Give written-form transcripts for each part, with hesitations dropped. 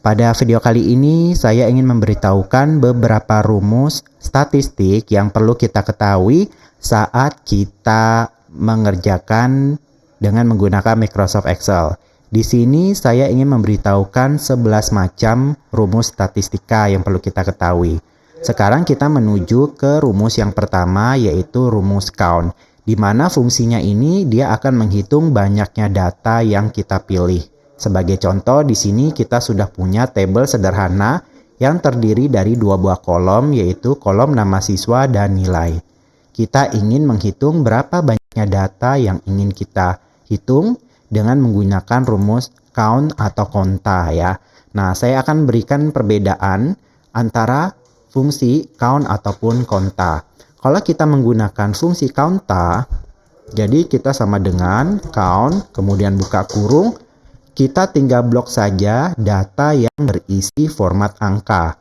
Pada video kali ini saya ingin memberitahukan beberapa rumus statistik yang perlu kita ketahui saat kita mengerjakan dengan menggunakan Microsoft Excel. Di sini saya ingin memberitahukan 11 macam rumus statistika yang perlu kita ketahui. Sekarang kita menuju ke rumus yang pertama, yaitu rumus count, di mana fungsinya ini dia akan menghitung banyaknya data yang kita pilih. Sebagai contoh, di sini kita sudah punya tabel sederhana yang terdiri dari dua buah kolom, yaitu kolom nama siswa dan nilai. Kita ingin menghitung berapa banyaknya data yang ingin kita hitung dengan menggunakan rumus count atau konta ya. Nah, saya akan berikan perbedaan antara fungsi count ataupun konta. Kalau kita menggunakan fungsi konta, jadi kita sama dengan count, kemudian buka kurung, kita tinggal blok saja data yang berisi format angka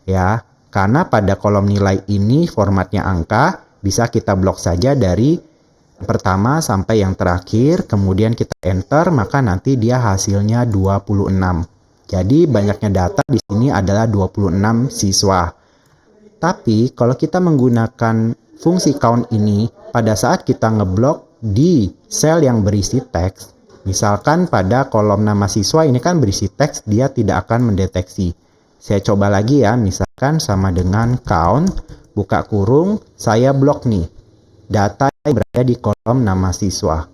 ya. Karena pada kolom nilai ini formatnya angka, bisa kita blok saja dari pertama sampai yang terakhir, kemudian kita enter, maka nanti dia hasilnya 26. Jadi banyaknya data di sini adalah 26 siswa. Tapi kalau kita menggunakan fungsi count ini, pada saat kita ngeblok di sel yang berisi teks, misalkan pada kolom nama siswa ini kan berisi teks, dia tidak akan mendeteksi. Saya coba lagi ya, misalkan sama dengan count, buka kurung, saya blok nih data yang berada di kolom nama siswa.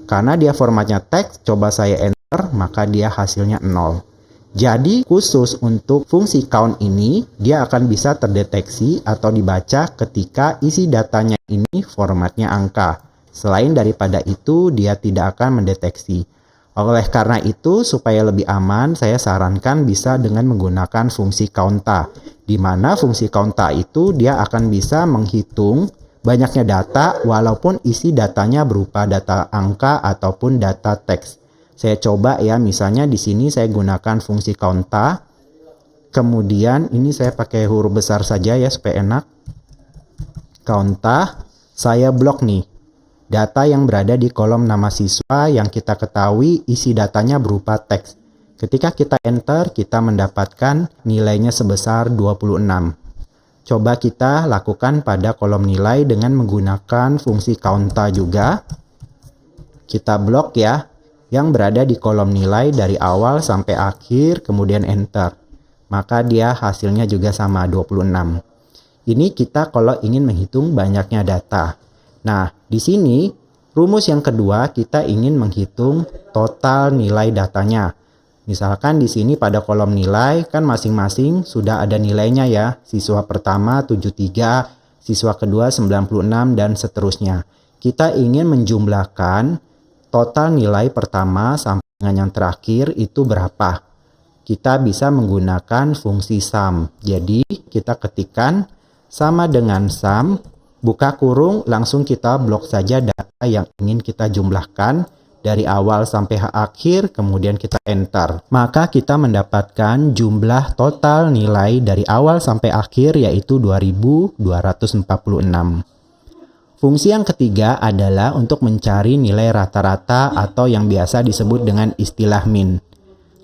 Karena dia formatnya teks, coba saya enter, maka dia hasilnya 0. Jadi khusus untuk fungsi count ini, dia akan bisa terdeteksi atau dibaca ketika isi datanya ini formatnya angka. Selain daripada itu, dia tidak akan mendeteksi. Oleh karena itu, supaya lebih aman, saya sarankan bisa dengan menggunakan fungsi counta. Di mana fungsi counta itu dia akan bisa menghitung banyaknya data walaupun isi datanya berupa data angka ataupun data teks. Saya coba ya, misalnya di sini saya gunakan fungsi counta. Kemudian ini saya pakai huruf besar saja ya supaya enak. Counta, saya blok nih data yang berada di kolom nama siswa yang kita ketahui isi datanya berupa teks. Ketika kita enter, kita mendapatkan nilainya sebesar 26. Coba kita lakukan pada kolom nilai dengan menggunakan fungsi counta juga. Kita blok ya, yang berada di kolom nilai dari awal sampai akhir, kemudian enter. Maka dia hasilnya juga sama, 26. Ini kita kalau ingin menghitung banyaknya data. Nah, di sini rumus yang kedua kita ingin menghitung total nilai datanya. Misalkan di sini pada kolom nilai kan masing-masing sudah ada nilainya ya. Siswa pertama 73, siswa kedua 96 dan seterusnya. Kita ingin menjumlahkan total nilai pertama sampai dengan yang terakhir itu berapa. Kita bisa menggunakan fungsi sum. Jadi kita ketikkan sama dengan sum. Buka kurung, langsung kita blok saja data yang ingin kita jumlahkan dari awal sampai akhir, kemudian kita enter. Maka kita mendapatkan jumlah total nilai dari awal sampai akhir yaitu 2246. Fungsi yang ketiga adalah untuk mencari nilai rata-rata atau yang biasa disebut dengan istilah min.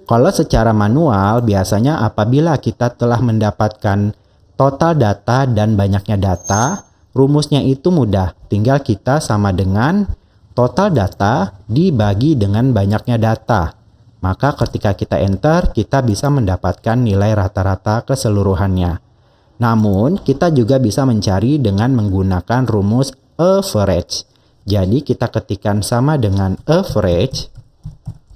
Kalau secara manual, biasanya apabila kita telah mendapatkan total data dan banyaknya data, rumusnya itu mudah, tinggal kita sama dengan total data dibagi dengan banyaknya data. Maka ketika kita enter, kita bisa mendapatkan nilai rata-rata keseluruhannya. Namun, kita juga bisa mencari dengan menggunakan rumus average. Jadi kita ketikkan sama dengan average,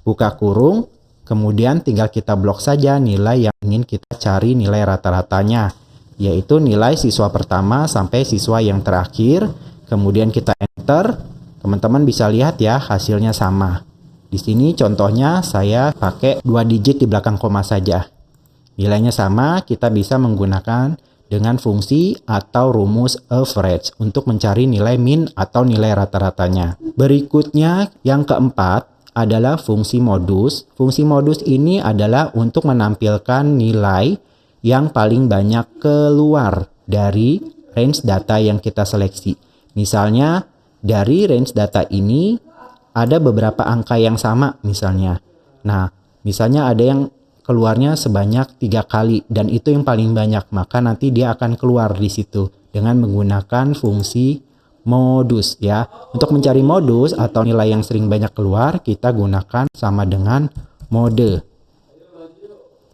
buka kurung, kemudian tinggal kita blok saja nilai yang ingin kita cari nilai rata-ratanya, yaitu nilai siswa pertama sampai siswa yang terakhir. Kemudian kita enter. Teman-teman bisa lihat ya, hasilnya sama. Di sini contohnya saya pakai 2 digit di belakang koma saja. Nilainya sama, kita bisa menggunakan dengan fungsi atau rumus average untuk mencari nilai min atau nilai rata-ratanya. Berikutnya yang keempat adalah fungsi modus. Fungsi modus ini adalah untuk menampilkan nilai yang paling banyak keluar dari range data yang kita seleksi. Misalnya dari range data ini ada beberapa angka yang sama misalnya. Nah, misalnya ada yang keluarnya sebanyak 3 kali dan itu yang paling banyak, maka nanti dia akan keluar di situ dengan menggunakan fungsi modus ya. Untuk mencari modus atau nilai yang sering banyak keluar, kita gunakan sama dengan mode.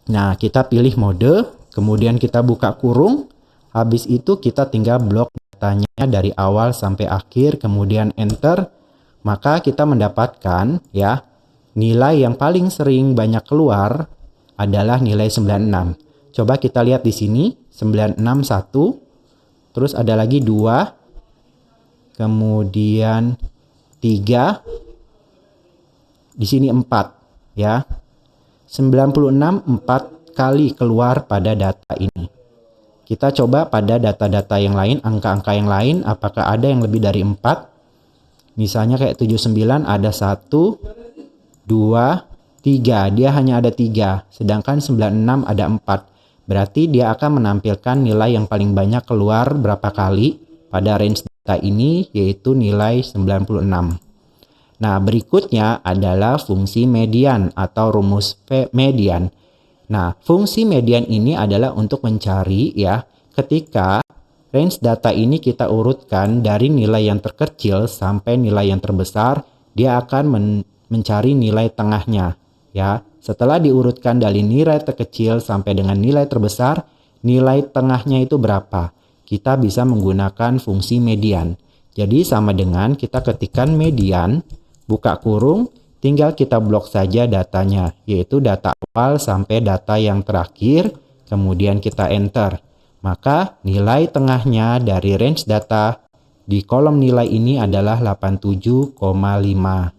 Nah, kita pilih mode, kemudian kita buka kurung, habis itu kita tinggal blok datanya dari awal sampai akhir, kemudian enter, maka kita mendapatkan ya nilai yang paling sering banyak keluar adalah nilai 96. Coba kita lihat di sini, 961, terus ada lagi 2, kemudian 3, di sini 4 ya. 96 4 kali keluar pada data ini. Kita coba pada data-data yang lain, angka-angka yang lain, apakah ada yang lebih dari 4? Misalnya kayak 79 ada 1, 2, 3. Dia hanya ada 3. Sedangkan 96 ada 4. Berarti dia akan menampilkan nilai yang paling banyak keluar berapa kali pada range data ini, yaitu nilai 96. Nah, berikutnya adalah fungsi median atau rumus median. Nah, fungsi median ini adalah untuk mencari ya, ketika range data ini kita urutkan dari nilai yang terkecil sampai nilai yang terbesar, dia akan mencari nilai tengahnya ya. Setelah diurutkan dari nilai terkecil sampai dengan nilai terbesar, nilai tengahnya itu berapa? Kita bisa menggunakan fungsi median. Jadi sama dengan kita ketikkan median, buka kurung, tinggal kita blok saja datanya, yaitu data awal sampai data yang terakhir, kemudian kita enter. Maka nilai tengahnya dari range data di kolom nilai ini adalah 87,5.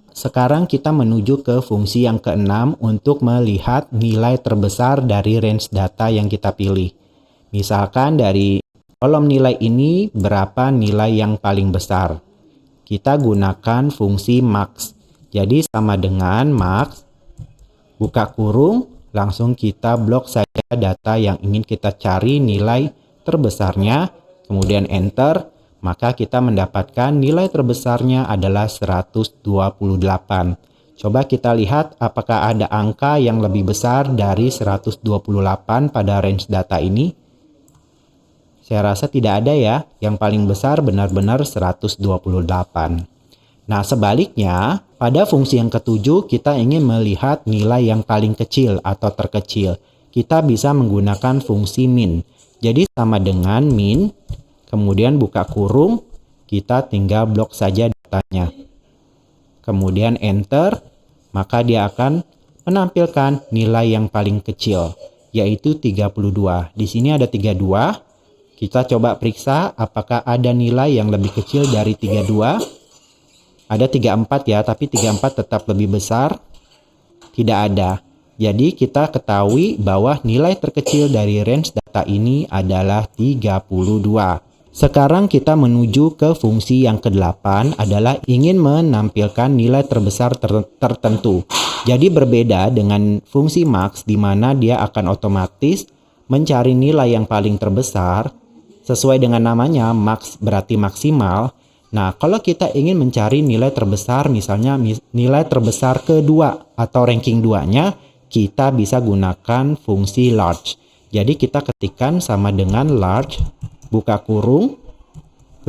Sekarang kita menuju ke fungsi yang keenam untuk melihat nilai terbesar dari range data yang kita pilih. Misalkan dari kolom nilai ini berapa nilai yang paling besar. Kita gunakan fungsi max. Jadi sama dengan max, buka kurung, langsung kita blok saja data yang ingin kita cari nilai terbesarnya, kemudian enter, maka kita mendapatkan nilai terbesarnya adalah 128. Coba kita lihat apakah ada angka yang lebih besar dari 128 pada range data ini. Saya rasa tidak ada ya, yang paling besar benar-benar 128. Nah, sebaliknya, pada fungsi yang ketujuh kita ingin melihat nilai yang paling kecil atau terkecil. Kita bisa menggunakan fungsi min. Jadi sama dengan min, kemudian buka kurung, kita tinggal blok saja datanya. Kemudian enter, maka dia akan menampilkan nilai yang paling kecil, yaitu 32. Di sini ada 32. Kita coba periksa apakah ada nilai yang lebih kecil dari 32. Ada 34 ya, tapi 34 tetap lebih besar. Tidak ada. Jadi kita ketahui bahwa nilai terkecil dari range data ini adalah 32. Sekarang kita menuju ke fungsi yang ke-8 adalah ingin menampilkan nilai terbesar tertentu. Jadi berbeda dengan fungsi max di mana dia akan otomatis mencari nilai yang paling terbesar. Sesuai dengan namanya, max berarti maksimal. Nah, kalau kita ingin mencari nilai terbesar, misalnya nilai terbesar kedua atau ranking 2-nya, kita bisa gunakan fungsi large. Jadi kita ketikkan sama dengan large, buka kurung,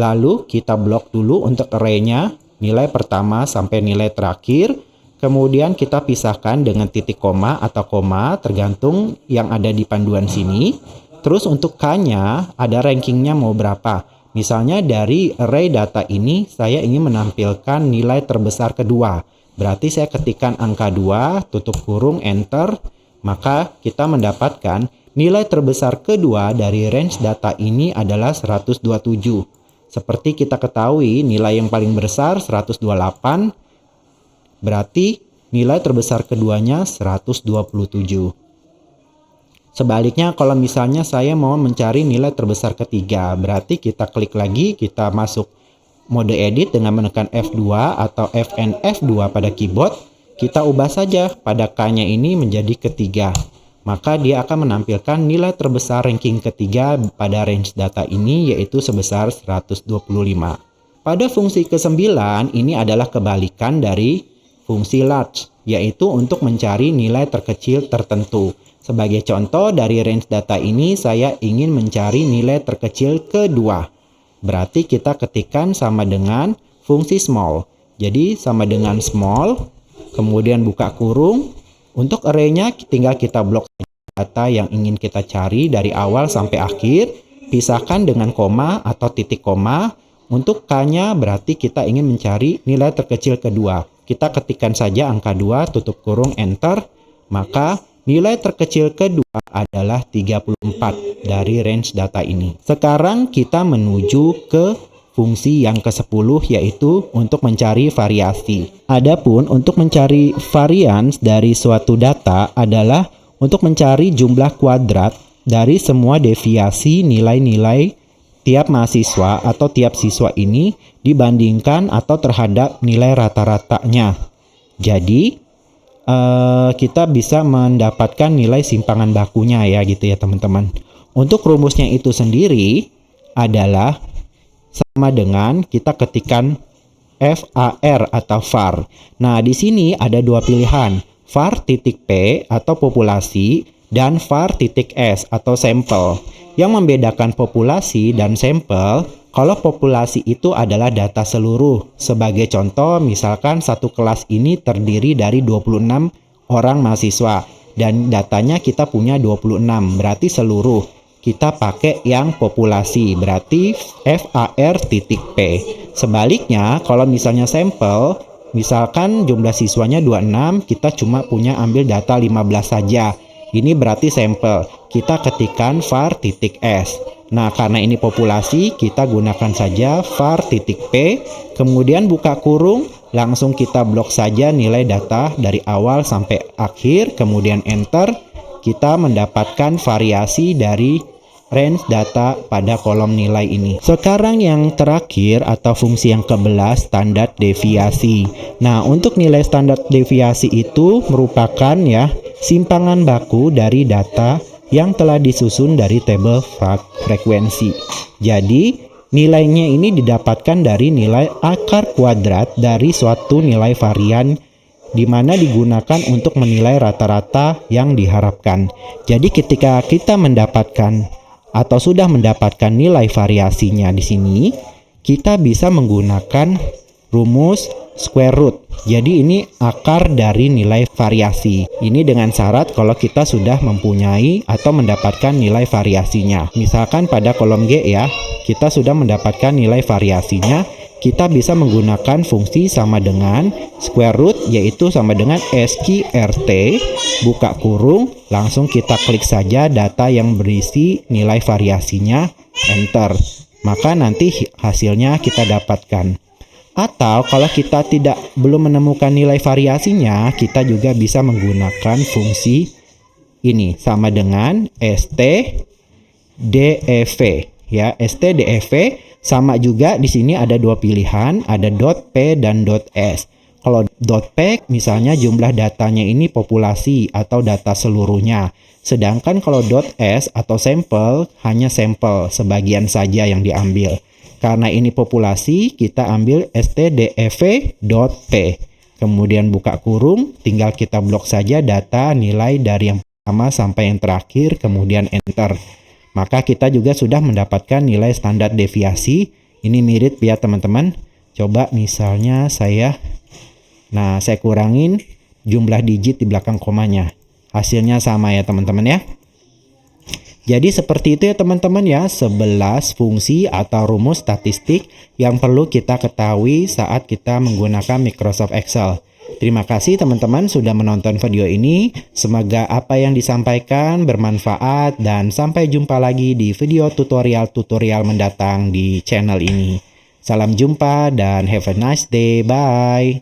lalu kita blok dulu untuk array-nya, nilai pertama sampai nilai terakhir, kemudian kita pisahkan dengan titik koma atau koma, tergantung yang ada di panduan sini. Terus untuk K-nya, ada rankingnya mau berapa. Misalnya dari array data ini saya ingin menampilkan nilai terbesar kedua. Berarti saya ketikkan angka 2, tutup kurung, enter. Maka kita mendapatkan nilai terbesar kedua dari range data ini adalah 127. Seperti kita ketahui nilai yang paling besar 128. Berarti nilai terbesar keduanya 127. Sebaliknya kalau misalnya saya mau mencari nilai terbesar ketiga, berarti kita klik lagi, kita masuk mode edit dengan menekan F2 atau Fn F2 pada keyboard, kita ubah saja pada K-nya ini menjadi ketiga. Maka dia akan menampilkan nilai terbesar ranking ketiga pada range data ini yaitu sebesar 125. Pada fungsi ke-9 ini adalah kebalikan dari fungsi large, yaitu untuk mencari nilai terkecil tertentu. Sebagai contoh, dari range data ini saya ingin mencari nilai terkecil kedua. Berarti kita ketikkan sama dengan fungsi small. Jadi sama dengan small, kemudian buka kurung. Untuk array-nya tinggal kita blok data yang ingin kita cari dari awal sampai akhir. Pisahkan dengan koma atau titik koma. Untuk K-nya berarti kita ingin mencari nilai terkecil kedua. Kita ketikkan saja angka 2, tutup kurung, enter. Maka nilai terkecil kedua adalah 34 dari range data ini. Sekarang kita menuju ke fungsi yang ke-10, yaitu untuk mencari variasi. Adapun untuk mencari varians dari suatu data adalah untuk mencari jumlah kuadrat dari semua deviasi nilai-nilai tiap mahasiswa atau tiap siswa ini dibandingkan atau terhadap nilai rata-ratanya. Jadi kita bisa mendapatkan nilai simpangan bakunya ya gitu ya teman-teman. Untuk rumusnya itu sendiri adalah sama dengan kita ketikkan var atau var. Nah, di sini ada dua pilihan, var titik p atau populasi dan var titik s atau sampel. Yang membedakan populasi dan sampel, kalau populasi itu adalah data seluruh. Sebagai contoh, misalkan satu kelas ini terdiri dari 26 orang mahasiswa dan datanya kita punya 26, berarti seluruh. Kita pakai yang populasi, berarti var titik p. Sebaliknya, kalau misalnya sampel, misalkan jumlah siswanya 26, kita cuma punya ambil data 15 saja. Ini berarti sampel. Kita ketikkan var titik s. Nah, karena ini populasi, kita gunakan saja var titik p. Kemudian buka kurung, langsung kita blok saja nilai data dari awal sampai akhir. Kemudian enter. Kita mendapatkan variasi dari range data pada kolom nilai ini. Sekarang yang terakhir atau fungsi yang ke-11, standar deviasi. Nah, untuk nilai standar deviasi itu merupakan ya simpangan baku dari data yang telah disusun dari tabel frekuensi. Jadi, nilainya ini didapatkan dari nilai akar kuadrat dari suatu nilai varian di mana digunakan untuk menilai rata-rata yang diharapkan. Jadi ketika kita mendapatkan atau sudah mendapatkan nilai variasinya di sini, kita bisa menggunakan rumus square root. Jadi ini akar dari nilai variasi. Ini dengan syarat kalau kita sudah mempunyai atau mendapatkan nilai variasinya. Misalkan pada kolom G ya, kita sudah mendapatkan nilai variasinya. Kita bisa menggunakan fungsi sama dengan square root, yaitu sama dengan sqrt, buka kurung, langsung kita klik saja data yang berisi nilai variasinya, enter. Maka nanti hasilnya kita dapatkan. Atau kalau kita belum menemukan nilai variasinya, kita juga bisa menggunakan fungsi ini sama dengan stdev ya, stdev. Sama juga di sini ada dua pilihan, ada .p dan .s. Kalau .p misalnya jumlah datanya ini populasi atau data seluruhnya. Sedangkan kalau .s atau sampel hanya sampel sebagian saja yang diambil. Karena ini populasi, kita ambil stdev.p. Kemudian buka kurung, tinggal kita blok saja data nilai dari yang pertama sampai yang terakhir, kemudian enter. Maka kita juga sudah mendapatkan nilai standar deviasi. Ini mirip ya teman-teman. Coba misalnya saya kurangin jumlah digit di belakang komanya. Hasilnya sama ya teman-teman ya. Jadi seperti itu ya teman-teman ya, 11 fungsi atau rumus statistik yang perlu kita ketahui saat kita menggunakan Microsoft Excel. Terima kasih teman-teman sudah menonton video ini. Semoga apa yang disampaikan bermanfaat dan sampai jumpa lagi di video tutorial-tutorial mendatang di channel ini. Salam jumpa dan have a nice day. Bye.